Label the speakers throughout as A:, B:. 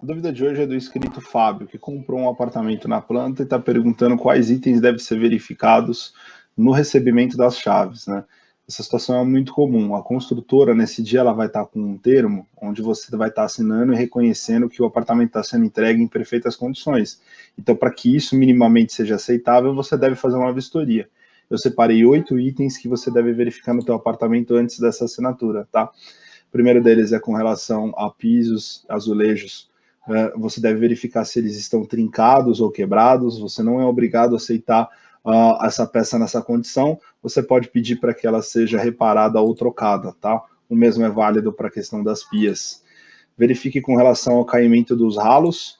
A: A dúvida de hoje é do inscrito Fábio, que comprou um apartamento na planta e está perguntando quais itens devem ser verificados no recebimento das chaves, né? Essa situação é muito comum. A construtora, nesse dia, ela vai estar com um termo onde você vai estar assinando e reconhecendo que o apartamento está sendo entregue em perfeitas condições. Então, para que isso minimamente seja aceitável, você deve fazer uma vistoria. Eu separei 8 itens que você deve verificar no teu apartamento antes dessa assinatura, tá? O primeiro deles é com relação a pisos, azulejos. Você deve verificar se eles estão trincados ou quebrados. Você não é obrigado a aceitar essa peça nessa condição. Você pode pedir para que ela seja reparada ou trocada, tá? O mesmo é válido para a questão das pias. Verifique com relação ao caimento dos ralos.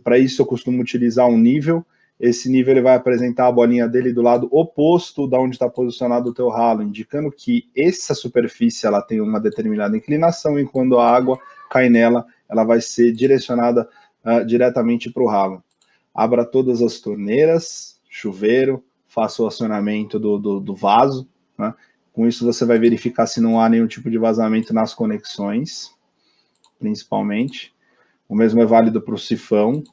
A: Para isso, eu costumo utilizar um nível. Esse nível ele vai apresentar a bolinha dele do lado oposto da onde está posicionado o teu ralo, indicando que essa superfície ela tem uma determinada inclinação e quando a água cai nela, ela vai ser direcionada diretamente para o ralo. Abra todas as torneiras, chuveiro, faça o acionamento do vaso, né? Com isso você vai verificar se não há nenhum tipo de vazamento nas conexões, principalmente. O mesmo é válido para o sifão,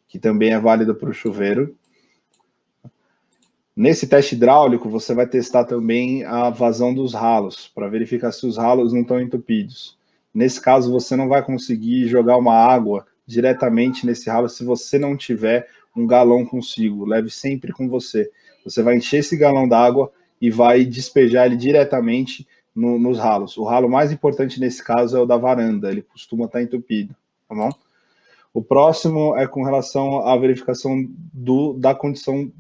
A: que também é válido para o chuveiro. Nesse teste hidráulico, você vai testar também a vazão dos ralos, para verificar se os ralos não estão entupidos. Nesse caso, você não vai conseguir jogar uma água diretamente nesse ralo se você não tiver um galão consigo. Leve sempre com você. Você vai encher esse galão d'água e vai despejar ele diretamente nos ralos. O ralo mais importante nesse caso é o da varanda, ele costuma estar entupido, tá bom? O próximo é com relação à verificação da condição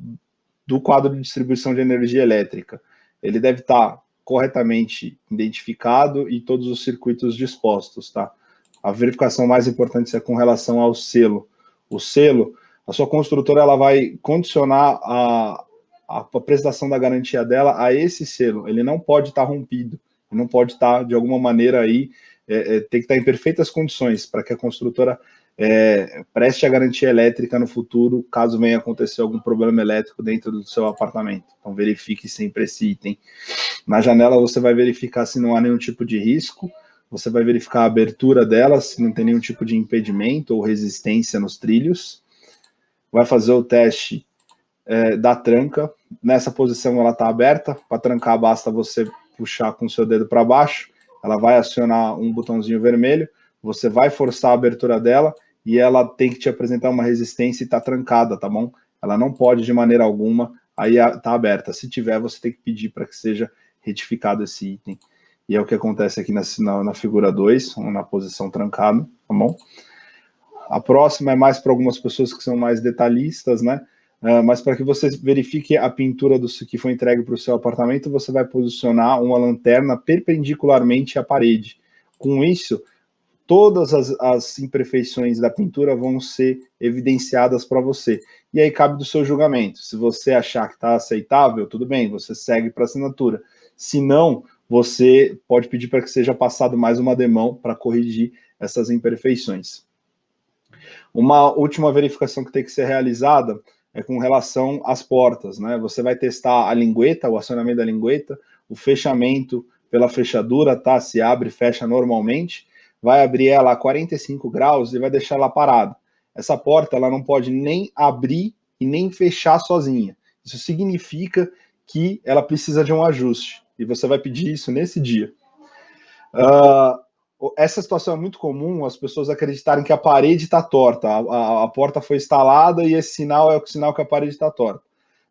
A: do quadro de distribuição de energia elétrica. Ele deve estar corretamente identificado e todos os circuitos dispostos, tá? A verificação mais importante é com relação ao selo. O selo, a sua construtora ela vai condicionar a prestação da garantia dela a esse selo. Ele não pode estar rompido, não pode estar de alguma maneira aí, tem que estar em perfeitas condições para que a construtora preste a garantia elétrica no futuro, caso venha acontecer algum problema elétrico dentro do seu apartamento. Então verifique sempre esse item. Na janela você vai verificar se não há nenhum tipo de risco, você vai verificar a abertura dela, se não tem nenhum tipo de impedimento ou resistência nos trilhos. Vai fazer o teste da tranca. Nessa posição ela está aberta, para trancar basta você puxar com o seu dedo para baixo, ela vai acionar um botãozinho vermelho, você vai forçar a abertura dela e ela tem que te apresentar uma resistência e está trancada, tá bom? Ela não pode de maneira alguma, aí está aberta. Se tiver, você tem que pedir para que seja retificado esse item. E é o que acontece aqui na figura 2, na posição trancada, tá bom? A próxima é mais para algumas pessoas que são mais detalhistas, né? Mas para que você verifique a pintura que foi entregue para o seu apartamento, você vai posicionar uma lanterna perpendicularmente à parede. Com isso, todas as imperfeições da pintura vão ser evidenciadas para você. E aí cabe do seu julgamento. Se você achar que está aceitável, tudo bem, você segue para a assinatura. Se não, você pode pedir para que seja passado mais uma demão para corrigir essas imperfeições. Uma última verificação que tem que ser realizada é com relação às portas, né? Você vai testar a lingueta, o acionamento da lingueta, o fechamento pela fechadura, tá? Se abre e fecha normalmente, vai abrir ela a 45 graus e vai deixar ela parada. Essa porta ela não pode nem abrir e nem fechar sozinha. Isso significa que ela precisa de um ajuste e você vai pedir isso nesse dia. Essa situação é muito comum, as pessoas acreditarem que a parede está torta, a porta foi instalada e esse sinal é o sinal que a parede está torta.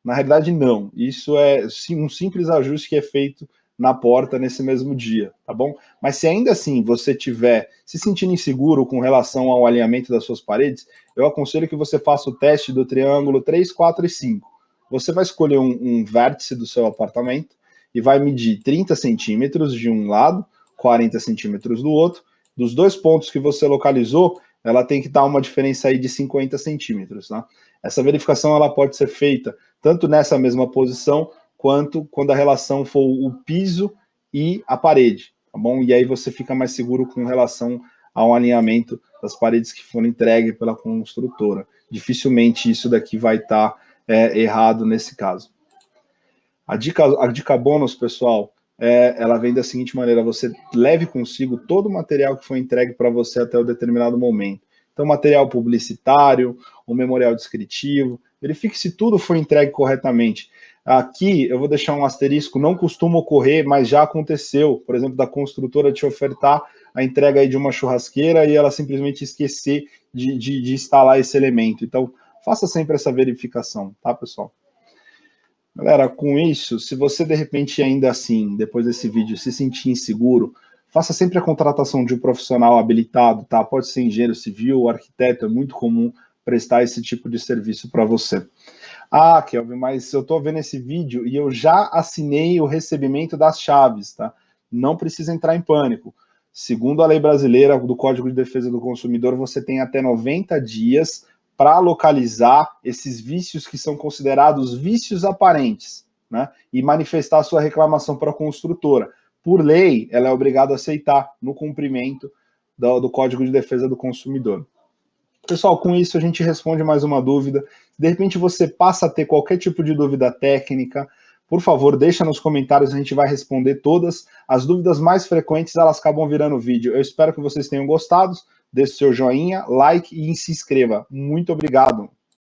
A: Na realidade, não. Isso é um simples ajuste que é feito na porta nesse mesmo dia, tá bom? Mas se ainda assim você tiver se sentindo inseguro com relação ao alinhamento das suas paredes, eu aconselho que você faça o teste do triângulo 3, 4 e 5. Você vai escolher um vértice do seu apartamento e vai medir 30 centímetros de um lado, 40 centímetros do outro. Dos dois pontos que você localizou, ela tem que dar uma diferença aí de 50 centímetros. Tá? Essa verificação ela pode ser feita tanto nessa mesma posição, quanto quando a relação for o piso e a parede, tá bom? E aí você fica mais seguro com relação ao alinhamento das paredes que foram entregues pela construtora. Dificilmente isso daqui vai estar errado nesse caso. A dica bônus, pessoal, ela vem da seguinte maneira: você leve consigo todo o material que foi entregue para você até o determinado momento. Então, material publicitário, o memorial descritivo, verifique se tudo foi entregue corretamente. Aqui eu vou deixar um asterisco, não costuma ocorrer, mas já aconteceu, por exemplo, da construtora te ofertar a entrega aí de uma churrasqueira e ela simplesmente esquecer de instalar esse elemento. Então, faça sempre essa verificação, tá, pessoal? Galera, com isso, se você de repente ainda assim, depois desse vídeo, se sentir inseguro, faça sempre a contratação de um profissional habilitado, tá? Pode ser engenheiro civil, arquiteto, é muito comum prestar esse tipo de serviço para você. Ah, Kelvin, mas eu estou vendo esse vídeo e eu já assinei o recebimento das chaves, tá? Não precisa entrar em pânico. Segundo a lei brasileira do Código de Defesa do Consumidor, você tem até 90 dias para localizar esses vícios que são considerados vícios aparentes, né? E manifestar a sua reclamação para a construtora. Por lei, ela é obrigada a aceitar no cumprimento do Código de Defesa do Consumidor. Pessoal, com isso a gente responde mais uma dúvida. De repente você passa a ter qualquer tipo de dúvida técnica, por favor, deixa nos comentários, a gente vai responder todas. As dúvidas mais frequentes, elas acabam virando vídeo. Eu espero que vocês tenham gostado. Deixe seu joinha, like e se inscreva. Muito obrigado.